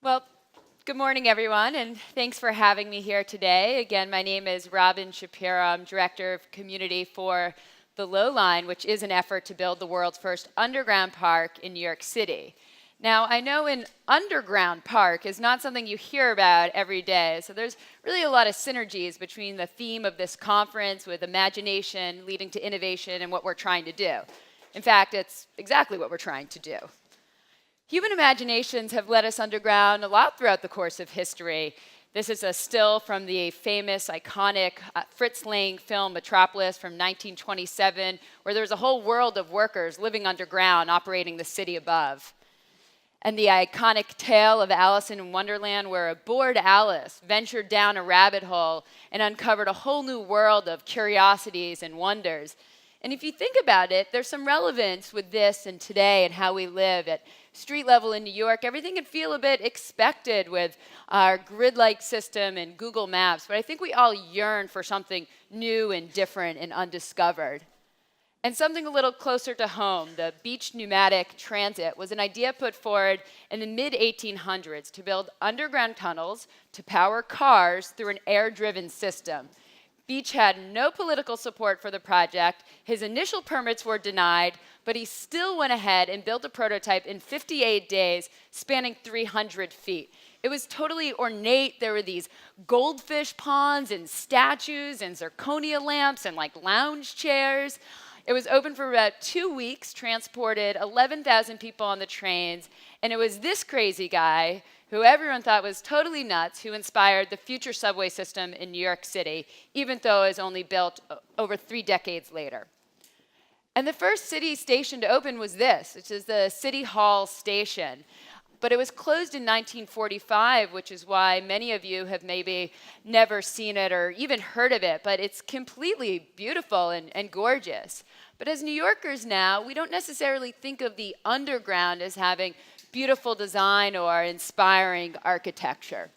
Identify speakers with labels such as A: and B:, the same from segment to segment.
A: Well, good morning, everyone, and thanks for having me here today. Again, my name is Robyn Shapiro. I'm Director of Community for the Lowline, which is an effort to build the world's first underground park in New York City. Now, I know an underground park is not something you hear about every day, so there's really a lot of synergies between the theme of this conference with imagination leading to innovation and what we're trying to do. In fact, it's exactly what we're trying to do. Human imaginations have led us underground a lot throughout the course of history. This is a still from the famous, iconic Fritz Lang film Metropolis from 1927, where there was a whole world of workers living underground operating the city above. And the iconic tale of Alice in Wonderland, where a bored Alice ventured down a rabbit hole and uncovered a whole new world of curiosities and wonders. And if you think about it, there's some relevance with this and today and how we live at street level in New York. Everything can feel a bit expected with our grid-like system and Google Maps, but I think we all yearn for something new and different and undiscovered. And something a little closer to home, the beach pneumatic transit, was an idea put forward in the mid-1800s to build underground tunnels to power cars through an air-driven system. Beach had no political support for the project. His initial permits were denied, but he still went ahead and built a prototype in 58 days, spanning 300 feet. It was totally ornate. There were these goldfish ponds and statues and zirconia lamps and like lounge chairs. It was open for about 2 weeks, transported 11,000 people on the trains, and it was this crazy guy who everyone thought was totally nuts, who inspired the future subway system in New York City, even though it was only built over 3 decades later. And the first city station to open was this, which is the City Hall Station. But it was closed in 1945, which is why many of you have maybe never seen it or even heard of it, but it's completely beautiful and gorgeous. But as New Yorkers now, we don't necessarily think of the underground as having beautiful design or inspiring architecture.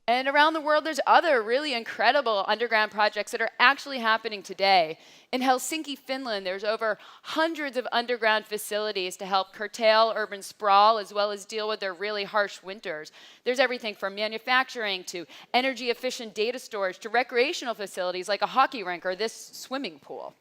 A: And around the world, there's other really incredible underground projects that are actually happening today. In Helsinki, Finland, there's over hundreds of underground facilities to help curtail urban sprawl as well as deal with their really harsh winters. There's everything from manufacturing to energy-efficient data storage to recreational facilities like a hockey rink or this swimming pool.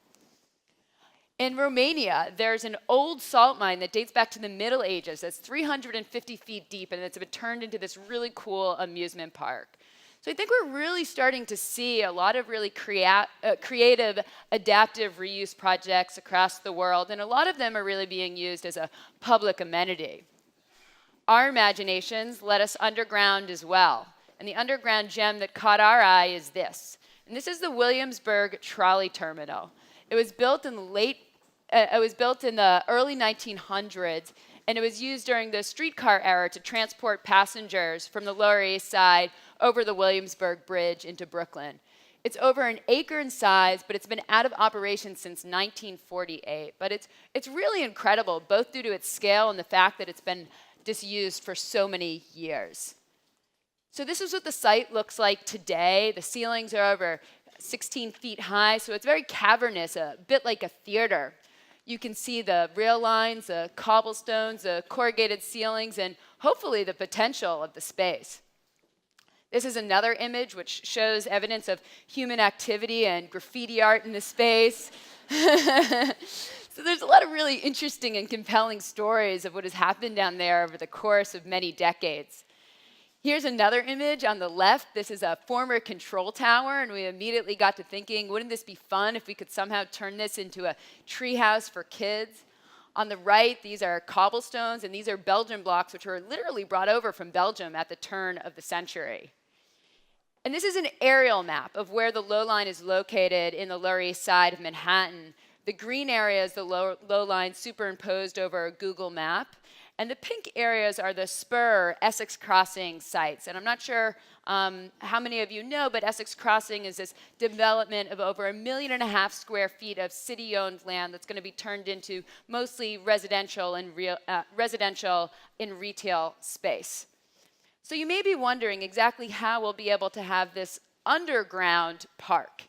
A: In Romania, there's an old salt mine that dates back to the Middle Ages that's 350 feet deep, and it's been turned into this really cool amusement park. So I think we're really starting to see a lot of really creative, adaptive reuse projects across the world, and a lot of them are really being used as a public amenity. Our imaginations led us underground as well, and the underground gem that caught our eye is this. And this is the Williamsburg Trolley Terminal. It was built in the early 1900s, and it was used during the streetcar era to transport passengers from the Lower East Side over the Williamsburg Bridge into Brooklyn. It's over an acre in size, but it's been out of operation since 1948. But it's really incredible, both due to its scale and the fact that it's been disused for so many years. So this is what the site looks like today. The ceilings are over 16 feet high, so it's very cavernous, a bit like a theater. You can see the rail lines, the cobblestones, the corrugated ceilings, and hopefully the potential of the space. This is another image which shows evidence of human activity and graffiti art in the space. So there's a lot of really interesting and compelling stories of what has happened down there over the course of many decades. Here's another image on the left. This is a former control tower, and we immediately got to thinking, wouldn't this be fun if we could somehow turn this into a treehouse for kids? On the right, these are cobblestones, and these are Belgian blocks, which were literally brought over from Belgium at the turn of the century. And this is an aerial map of where the Lowline is located in the Lower East Side of Manhattan. The green area is the Lowline superimposed over a Google map. And the pink areas are the Spur Essex Crossing sites. And I'm not sure how many of you know, but Essex Crossing is this development of over 1.5 million square feet of city-owned land that's going to be turned into mostly residential and retail space. So you may be wondering exactly how we'll be able to have this underground park.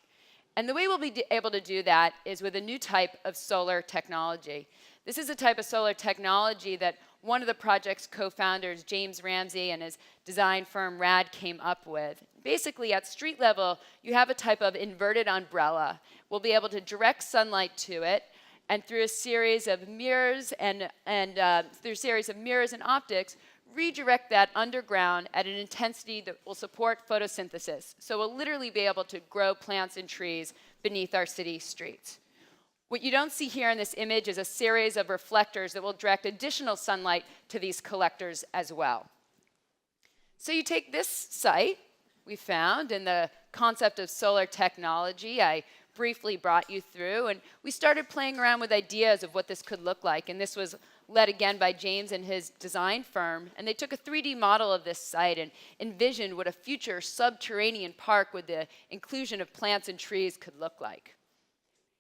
A: And the way we'll be able to do that is with a new type of solar technology. This is a type of solar technology that one of the project's co-founders, James Ramsey, and his design firm RAD came up with. Basically, at street level, you have a type of inverted umbrella. We'll be able to direct sunlight to it, and through a series of mirrors and optics, redirect that underground at an intensity that will support photosynthesis. So we'll literally be able to grow plants and trees beneath our city streets. What you don't see here in this image is a series of reflectors that will direct additional sunlight to these collectors as well. So you take this site we found in the concept of solar technology I briefly brought you through, and we started playing around with ideas of what this could look like. And this was led again by James and his design firm. And they took a 3D model of this site and envisioned what a future subterranean park with the inclusion of plants and trees could look like.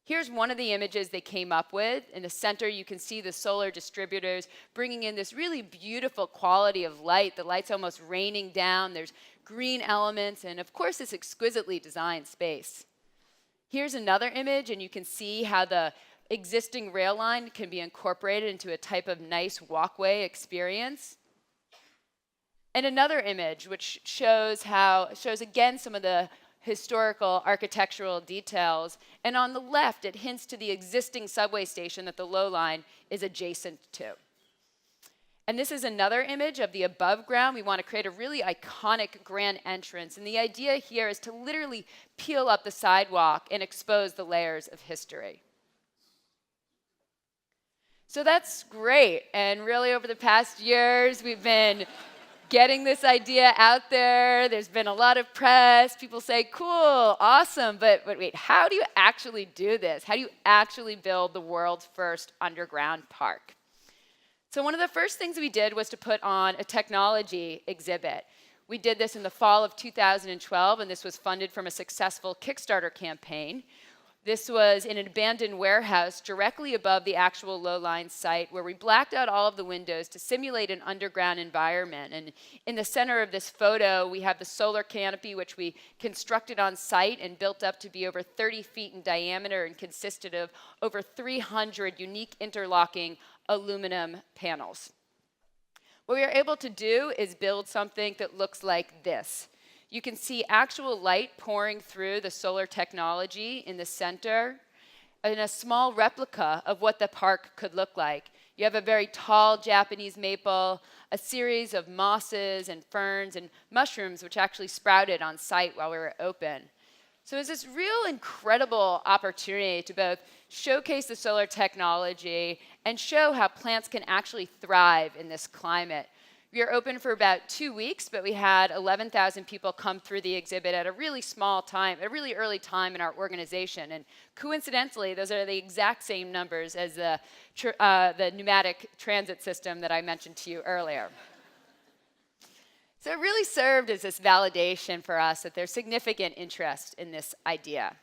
A: Here's one of the images they came up with. In the center, you can see the solar distributors bringing in this really beautiful quality of light. The light's almost raining down. There's green elements, and of course, this exquisitely designed space. Here's another image, and you can see how the existing rail line can be incorporated into a type of nice walkway experience. And another image, which shows again some of the historical architectural details. And on the left, it hints to the existing subway station that the Lowline is adjacent to. And this is another image of the above ground. We want to create a really iconic grand entrance. And the idea here is to literally peel up the sidewalk and expose the layers of history. So that's great. And really over the past years, we've been getting this idea out there. There's been a lot of press. People say, cool, awesome, but wait, how do you actually do this? How do you actually build the world's first underground park? So one of the first things we did was to put on a technology exhibit. We did this in the fall of 2012, and this was funded from a successful Kickstarter campaign. This was in an abandoned warehouse directly above the actual Lowline site, where we blacked out all of the windows to simulate an underground environment. And in the center of this photo, we have the solar canopy, which we constructed on site and built up to be over 30 feet in diameter and consisted of over 300 unique interlocking aluminum panels. What we were able to do is build something that looks like this. You can see actual light pouring through the solar technology in the center and a small replica of what the park could look like. You have a very tall Japanese maple, a series of mosses and ferns and mushrooms which actually sprouted on site while we were open. So it's this real incredible opportunity to both showcase the solar technology and show how plants can actually thrive in this climate. We were open for about 2 weeks, but we had 11,000 people come through the exhibit at a really early time in our organization. And coincidentally, those are the exact same numbers as the pneumatic transit system that I mentioned to you earlier. So it really served as this validation for us that there's significant interest in this idea.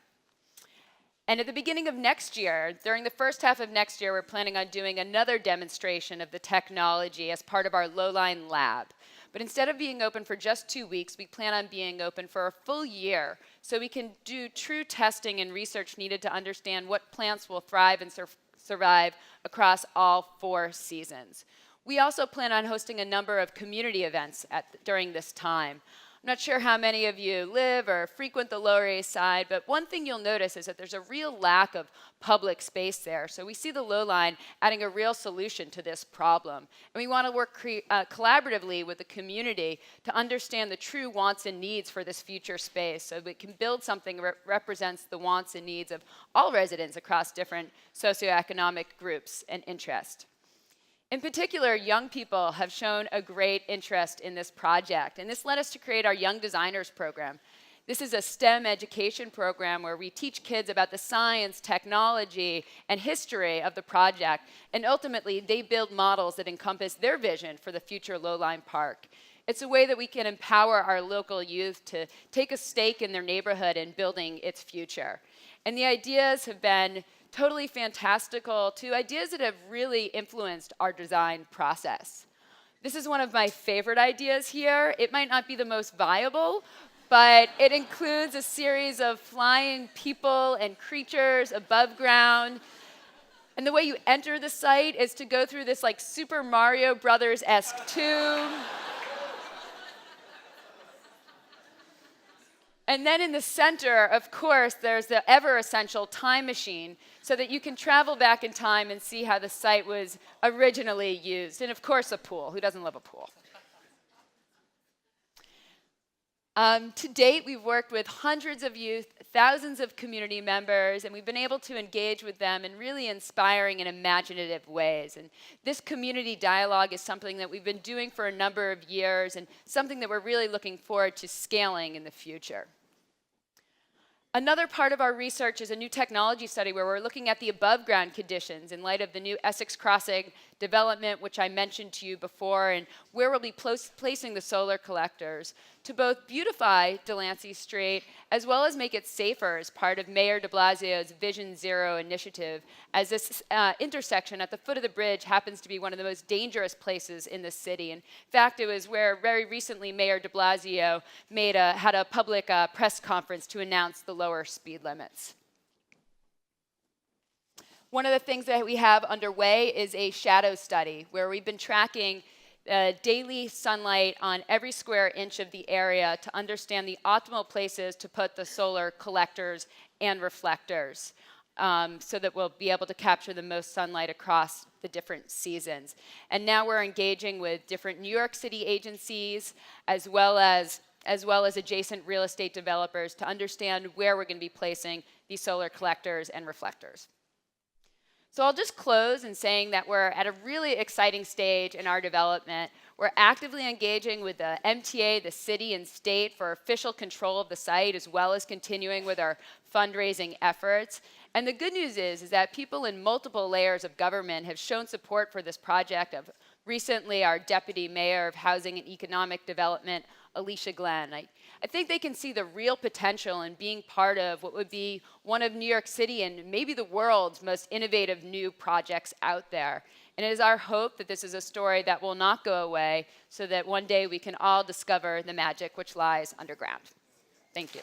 A: And at the beginning of next year, during the first half of next year, we're planning on doing another demonstration of the technology as part of our Lowline lab. But instead of being open for just 2 weeks, we plan on being open for a full year so we can do true testing and research needed to understand what plants will thrive and survive across all 4 seasons. We also plan on hosting a number of community events during this time. I'm not sure how many of you live or frequent the Lower East Side, but one thing you'll notice is that there's a real lack of public space there. So we see the Lowline adding a real solution to this problem. And we want to work collaboratively with the community to understand the true wants and needs for this future space so we can build something that represents the wants and needs of all residents across different socioeconomic groups and interests. In particular, young people have shown a great interest in this project, and this led us to create our Young Designers program. This is a STEM education program where we teach kids about the science, technology, and history of the project, and ultimately, they build models that encompass their vision for the future Lowline Park. It's a way that we can empower our local youth to take a stake in their neighborhood in building its future. And the ideas have been totally fantastical to ideas that have really influenced our design process. This is one of my favorite ideas here. It might not be the most viable, but it includes a series of flying people and creatures above ground. And the way you enter the site is to go through this like Super Mario Brothers-esque tube. And then in the center, of course, there's the ever-essential time machine so that you can travel back in time and see how the site was originally used. And of course, a pool. Who doesn't love a pool? To date, we've worked with hundreds of youth, thousands of community members, and we've been able to engage with them in really inspiring and imaginative ways. And this community dialogue is something that we've been doing for a number of years and something that we're really looking forward to scaling in the future. Another part of our research is a new technology study where we're looking at the above-ground conditions in light of the new Essex Crossing development, which I mentioned to you before, and where we'll be placing the solar collectors to both beautify Delancey Street as well as make it safer as part of Mayor de Blasio's Vision Zero initiative, as this intersection at the foot of the bridge happens to be one of the most dangerous places in the city. In fact, it was where very recently Mayor de Blasio had a public press conference to announce the lower speed limits. One of the things that we have underway is a shadow study where we've been tracking daily sunlight on every square inch of the area to understand the optimal places to put the solar collectors and reflectors so that we'll be able to capture the most sunlight across the different seasons. And now we're engaging with different New York City agencies as well as adjacent real estate developers to understand where we're going to be placing these solar collectors and reflectors. So I'll just close in saying that we're at a really exciting stage in our development. We're actively engaging with the MTA, the city, and state for official control of the site, as well as continuing with our fundraising efforts. And the good news is that people in multiple layers of government have shown support for this project. Recently, our Deputy Mayor of Housing and Economic Development, Alicia Glenn. I think they can see the real potential in being part of what would be one of New York City and maybe the world's most innovative new projects out there. And it is our hope that this is a story that will not go away so that one day we can all discover the magic which lies underground. Thank you.